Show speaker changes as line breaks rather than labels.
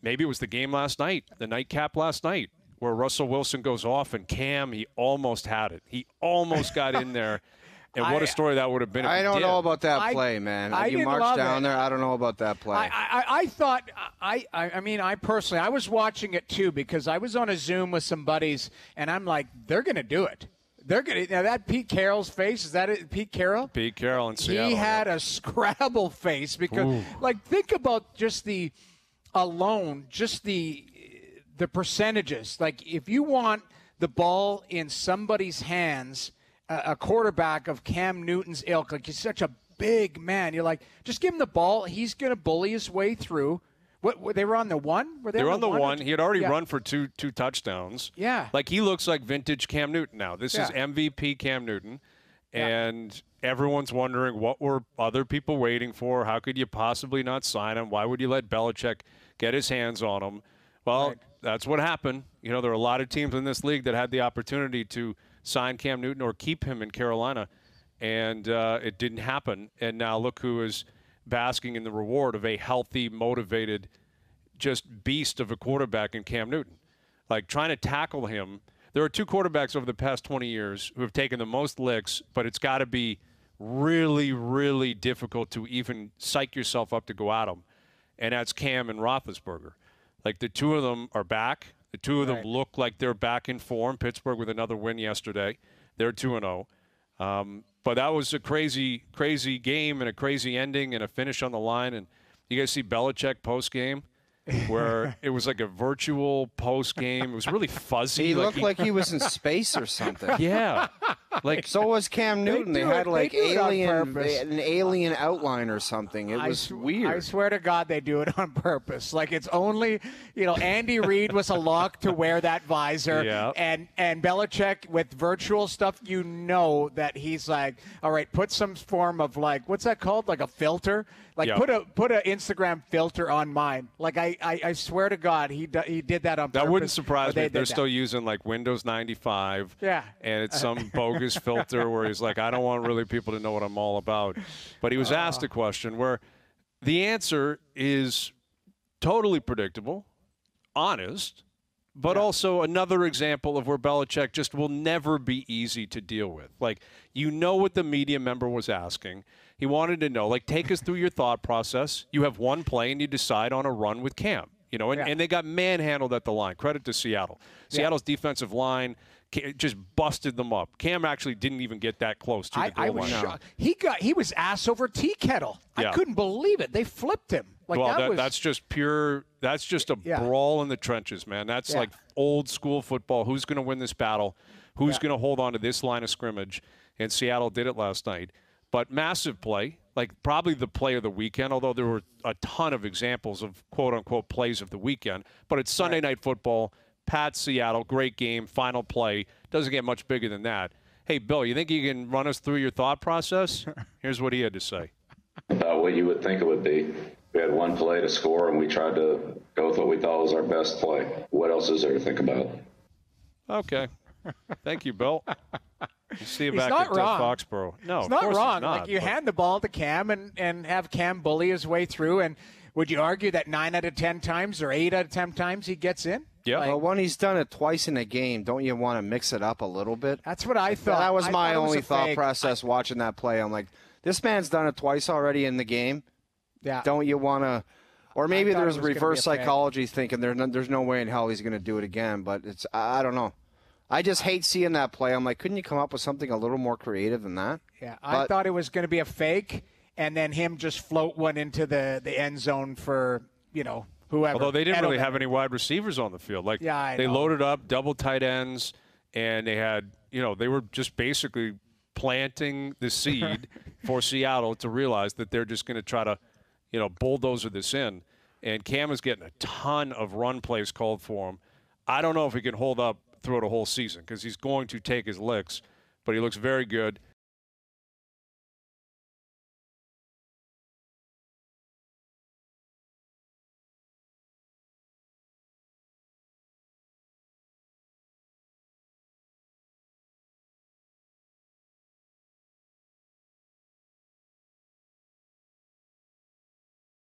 maybe it was the game last night, the nightcap last night, where Russell Wilson goes off and Cam, he almost had it. He almost got in there. And what a story that would have been if
I don't know about that play, man. You marched down there. I don't know about that play.
I thought, I mean, I personally, I was watching it too because I was on a Zoom with some buddies, and I'm like, they're going to do it. They're going to. Now, that Pete Carroll's face, is that it, Pete Carroll?
Pete Carroll in Seattle.
He had a Scrabble face because, like, think about just the percentages. Like, if you want the ball in somebody's hands, a quarterback of Cam Newton's ilk, like he's such a big man, you're like, just give him the ball. He's going to bully his way through. What they were on the one?
They were on the one. He had already run for two touchdowns.
Yeah.
Like, he looks like vintage Cam Newton now. This is MVP Cam Newton. And everyone's wondering, what were other people waiting for? How could you possibly not sign him? Why would you let Belichick get his hands on him? Well, that's what happened. You know, there are a lot of teams in this league that had the opportunity to sign Cam Newton or keep him in Carolina, and it didn't happen. And now look who is basking in the reward of a healthy, motivated, just beast of a quarterback in Cam Newton. Like, trying to tackle him. There are two quarterbacks over the past 20 years who have taken the most licks, but it's got to be really, really difficult to even psych yourself up to go at them, and that's Cam and Roethlisberger. Like, the two of them are back. The two of them look like they're back in form. Pittsburgh with another win yesterday. They're 2-0. But that was a crazy, crazy game and a crazy ending and a finish on the line. And you guys see Belichick post-game where it was like a virtual post-game. It was really fuzzy.
He looked like he was in space or something.
Yeah. Like,
so was Cam Newton. They had like an alien outline or something. It was weird.
I swear to God, they do it on purpose. Like, it's only, Andy Reid was a lock to wear that visor, and Belichick with virtual stuff. That he's like, all right, put some form of, like, what's that called? Like a filter. Like, put a Instagram filter on mine. Like, I swear to God, he did that on purpose.
That wouldn't surprise me. They're still using like Windows 95.
Yeah.
And it's some bogus filter where he's like, I don't want really people to know what I'm all about. But he was asked a question where the answer is totally predictable, honest, but also another example of where Belichick just will never be easy to deal with. Like, what the media member was asking. He wanted to know, like, take us through your thought process. You have one play and you decide on a run with Cam. And they got manhandled at the line. Credit to Seattle. Seattle's defensive line just busted them up. Cam actually didn't even get that close to the goal line.
I was shocked. He was ass over tea kettle. I couldn't believe it. They flipped him. Like,
that's just pure. That's just a brawl in the trenches, man. That's like old school football. Who's going to win this battle? Who's going to hold on to this line of scrimmage? And Seattle did it last night. But massive play, like probably the play of the weekend, although there were a ton of examples of quote-unquote plays of the weekend. But it's Sunday Night Football. Pat Seattle, great game, final play. Doesn't get much bigger than that. Hey, Bill, you think you can run us through your thought process? Here's what he had to say.
About what you would think it would be. We had one play to score, and we tried to go with what we thought was our best play. What else is there to think about?
Okay. Thank you, Bill. You see you back at Foxborough. No,
it's not wrong.
It's not,
like, you hand the ball to Cam and have Cam bully his way through. And would you argue that 9 out of 10 times or 8 out of 10 times he gets in?
Yeah.
Well, when he's done it twice in a game, don't you want to mix it up a little bit?
That's what I thought.
That was my only thought process watching that play. I'm like, this man's done it twice already in the game.
Yeah.
Don't you want to? Or maybe there's reverse psychology thinking there's no way in hell he's going to do it again. But I don't know. I just hate seeing that play. I'm like, couldn't you come up with something a little more creative than that?
Yeah, I thought it was going to be a fake, and then him just float one into the end zone for, whoever.
Although they didn't really have any wide receivers on the field. Like, they loaded up double tight ends, and they had, they were just basically planting the seed for Seattle to realize that they're just going to try to, bulldozer this in. And Cam is getting a ton of run plays called for him. I don't know if he can hold up throughout a whole season because he's going to take his licks, but he looks very good.